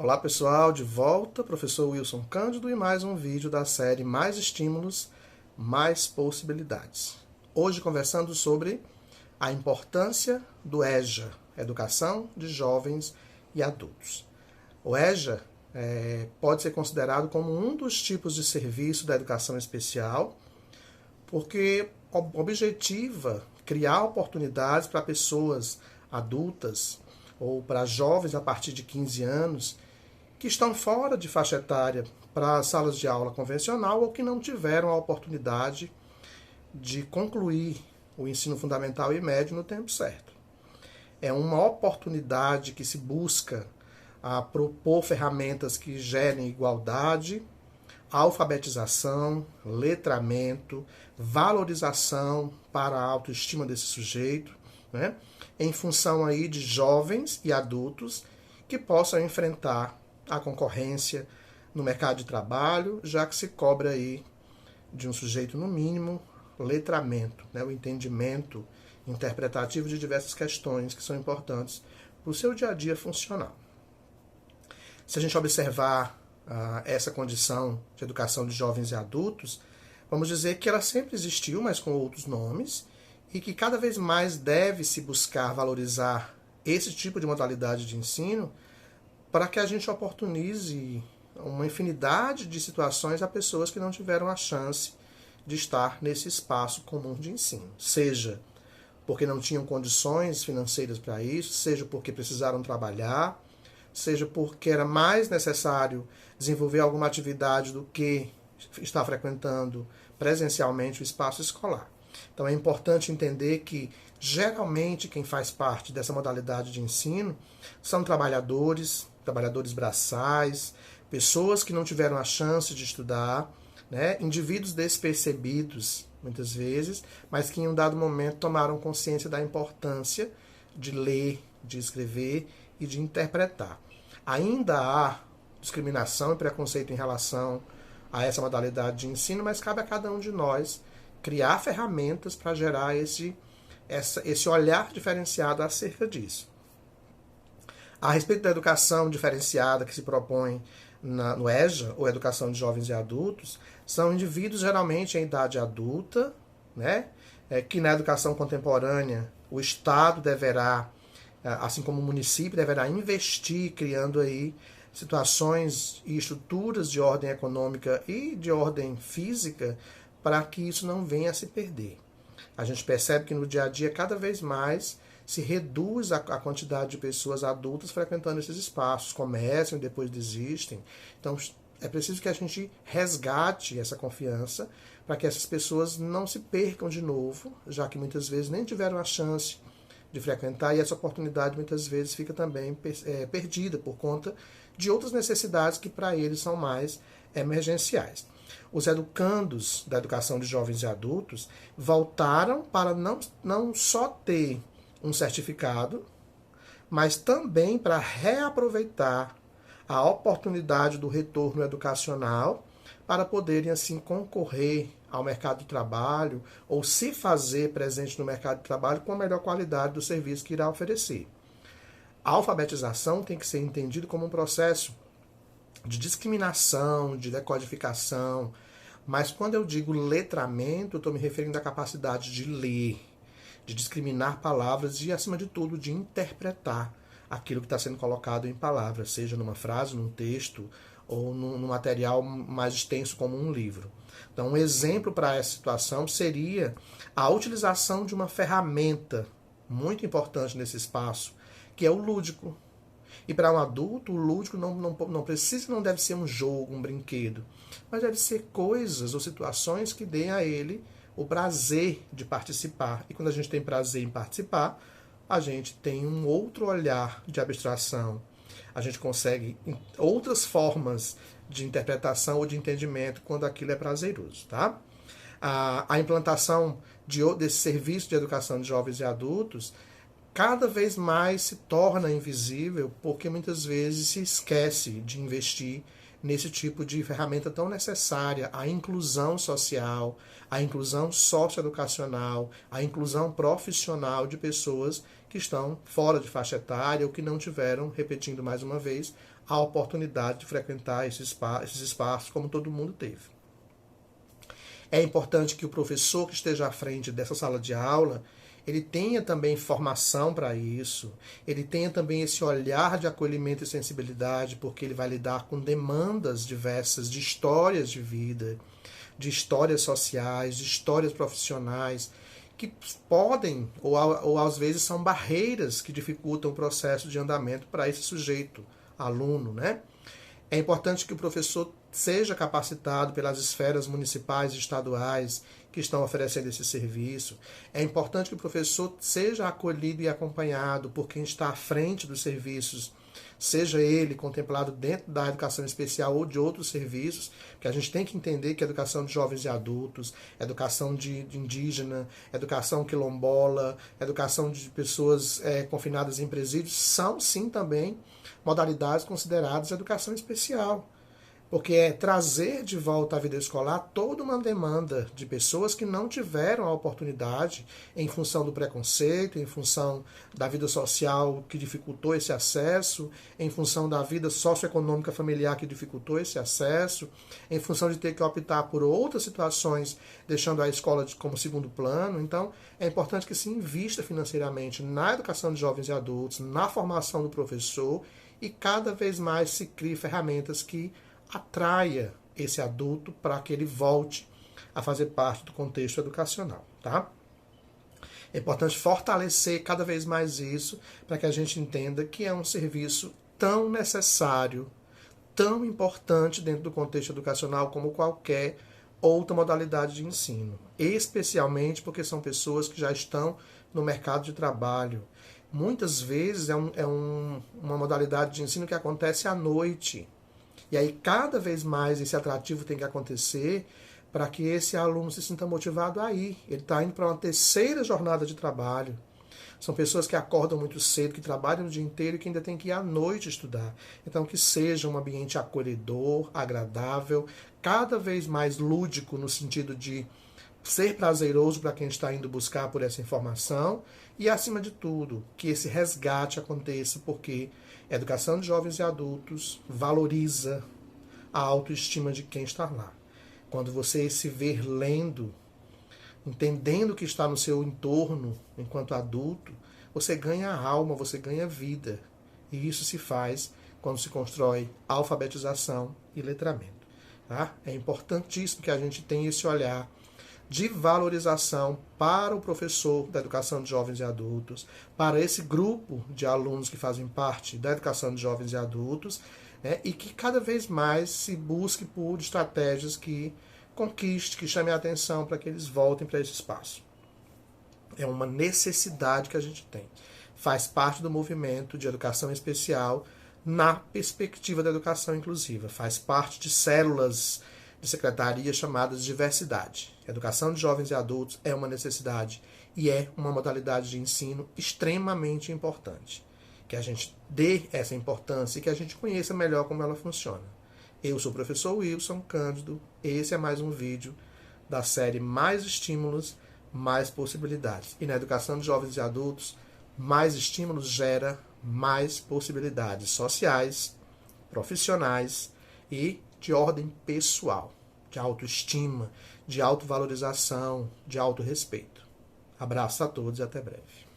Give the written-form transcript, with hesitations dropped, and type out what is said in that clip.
Olá pessoal, de volta, professor Wilson Cândido e mais um vídeo da série Mais Estímulos, Mais Possibilidades. Hoje conversando sobre a importância do EJA, Educação de Jovens e Adultos. O EJA pode ser considerado como um dos tipos de serviço da educação especial, porque objetiva criar oportunidades para pessoas adultas ou para jovens a partir de 15 anos que estão fora de faixa etária para salas de aula convencional ou que não tiveram a oportunidade de concluir o ensino fundamental e médio no tempo certo. É uma oportunidade que se busca a propor ferramentas que gerem igualdade, alfabetização, letramento, valorização para a autoestima desse sujeito, né? Em função aí de jovens e adultos que possam enfrentar a concorrência no mercado de trabalho, já que se cobra aí de um sujeito, no mínimo, letramento, né? O entendimento interpretativo de diversas questões que são importantes para o seu dia a dia funcional. Se a gente observar essa condição de educação de jovens e adultos, vamos dizer que ela sempre existiu, mas com outros nomes, e que cada vez mais deve-se buscar valorizar esse tipo de modalidade de ensino para que a gente oportunize uma infinidade de situações a pessoas que não tiveram a chance de estar nesse espaço comum de ensino. Seja porque não tinham condições financeiras para isso, seja porque precisaram trabalhar, seja porque era mais necessário desenvolver alguma atividade do que estar frequentando presencialmente o espaço escolar. Então é importante entender que, geralmente, quem faz parte dessa modalidade de ensino são trabalhadores braçais, pessoas que não tiveram a chance de estudar, né? Indivíduos despercebidos, muitas vezes, mas que em um dado momento tomaram consciência da importância de ler, de escrever e de interpretar. Ainda há discriminação e preconceito em relação a essa modalidade de ensino, mas cabe a cada um de nós criar ferramentas para gerar esse olhar diferenciado acerca disso. A respeito da educação diferenciada que se propõe no EJA, ou Educação de Jovens e Adultos, são indivíduos geralmente em idade adulta, né, que na educação contemporânea o Estado deverá, assim como o município, deverá investir criando aí situações e estruturas de ordem econômica e de ordem física para que isso não venha a se perder. A gente percebe que no dia a dia cada vez mais se reduz a quantidade de pessoas adultas frequentando esses espaços, começam e depois desistem. Então é preciso que a gente resgate essa confiança para que essas pessoas não se percam de novo, já que muitas vezes nem tiveram a chance de frequentar e essa oportunidade muitas vezes fica também perdida por conta de outras necessidades que para eles são mais emergenciais. Os educandos da educação de jovens e adultos voltaram para não só ter um certificado, mas também para reaproveitar a oportunidade do retorno educacional para poderem assim concorrer ao mercado de trabalho ou se fazer presente no mercado de trabalho com a melhor qualidade do serviço que irá oferecer. A alfabetização tem que ser entendido como um processo de discriminação, de decodificação, mas quando eu digo letramento, eu estou me referindo à capacidade de ler, de discriminar palavras e, acima de tudo, de interpretar aquilo que está sendo colocado em palavras, seja numa frase, num texto ou num material mais extenso como um livro. Então, um exemplo para essa situação seria a utilização de uma ferramenta muito importante nesse espaço, que é o lúdico. E para um adulto, o lúdico não precisa, não deve ser um jogo, um brinquedo, mas deve ser coisas ou situações que deem a ele o prazer de participar. E quando a gente tem prazer em participar, a gente tem um outro olhar de abstração. A gente consegue outras formas de interpretação ou de entendimento quando aquilo é prazeroso, tá? A implantação desse serviço de educação de jovens e adultos cada vez mais se torna invisível porque muitas vezes se esquece de investir nesse tipo de ferramenta tão necessária, a inclusão social, a inclusão socioeducacional, a inclusão profissional de pessoas que estão fora de faixa etária ou que não tiveram, repetindo mais uma vez, a oportunidade de frequentar esses espaços como todo mundo teve. É importante que o professor que esteja à frente dessa sala de aula, ele tenha também formação para isso, ele tenha também esse olhar de acolhimento e sensibilidade, porque ele vai lidar com demandas diversas de histórias de vida, de histórias sociais, de histórias profissionais, que podem, ou às vezes são barreiras que dificultam o processo de andamento para esse sujeito, aluno, né? É importante que o professor seja capacitado pelas esferas municipais e estaduais que estão oferecendo esse serviço. É importante que o professor seja acolhido e acompanhado por quem está à frente dos serviços, seja ele contemplado dentro da educação especial ou de outros serviços, porque a gente tem que entender que a educação de jovens e adultos, educação de indígena, educação quilombola, educação de pessoas confinadas em presídios, são sim também modalidades consideradas educação especial. Porque é trazer de volta à vida escolar toda uma demanda de pessoas que não tiveram a oportunidade, em função do preconceito, em função da vida social que dificultou esse acesso, em função da vida socioeconômica familiar que dificultou esse acesso, em função de ter que optar por outras situações, deixando a escola como segundo plano. Então, é importante que se invista financeiramente na educação de jovens e adultos, na formação do professor, e cada vez mais se crie ferramentas que atraia esse adulto para que ele volte a fazer parte do contexto educacional, tá? É importante fortalecer cada vez mais isso para que a gente entenda que é um serviço tão necessário, tão importante dentro do contexto educacional como qualquer outra modalidade de ensino, especialmente porque são pessoas que já estão no mercado de trabalho. Muitas vezes uma modalidade de ensino que acontece à noite. E aí, cada vez mais, esse atrativo tem que acontecer para que esse aluno se sinta motivado a ir. Ele está indo para uma terceira jornada de trabalho. São pessoas que acordam muito cedo, que trabalham o dia inteiro e que ainda tem que ir à noite estudar. Então, que seja um ambiente acolhedor, agradável, cada vez mais lúdico, no sentido de ser prazeroso para quem está indo buscar por essa informação e, acima de tudo, que esse resgate aconteça, porque a educação de jovens e adultos valoriza a autoestima de quem está lá. Quando você se vê lendo, entendendo o que está no seu entorno enquanto adulto, você ganha alma, você ganha vida. E isso se faz quando se constrói alfabetização e letramento. Tá? É importantíssimo que a gente tenha esse olhar de valorização para o professor da educação de jovens e adultos, para esse grupo de alunos que fazem parte da educação de jovens e adultos, e que cada vez mais se busque por estratégias que conquiste, que chame a atenção para que eles voltem para esse espaço. É uma necessidade que a gente tem. Faz parte do movimento de educação especial na perspectiva da educação inclusiva. Faz parte de células de secretarias chamadas diversidade. Educação de jovens e adultos é uma necessidade e é uma modalidade de ensino extremamente importante. Que a gente dê essa importância e que a gente conheça melhor como ela funciona. Eu sou o professor Wilson Cândido, esse é mais um vídeo da série Mais Estímulos, Mais Possibilidades. E na educação de jovens e adultos, mais estímulos gera mais possibilidades sociais, profissionais e de ordem pessoal, de autoestima, de autovalorização, de autorrespeito. Abraço a todos e até breve.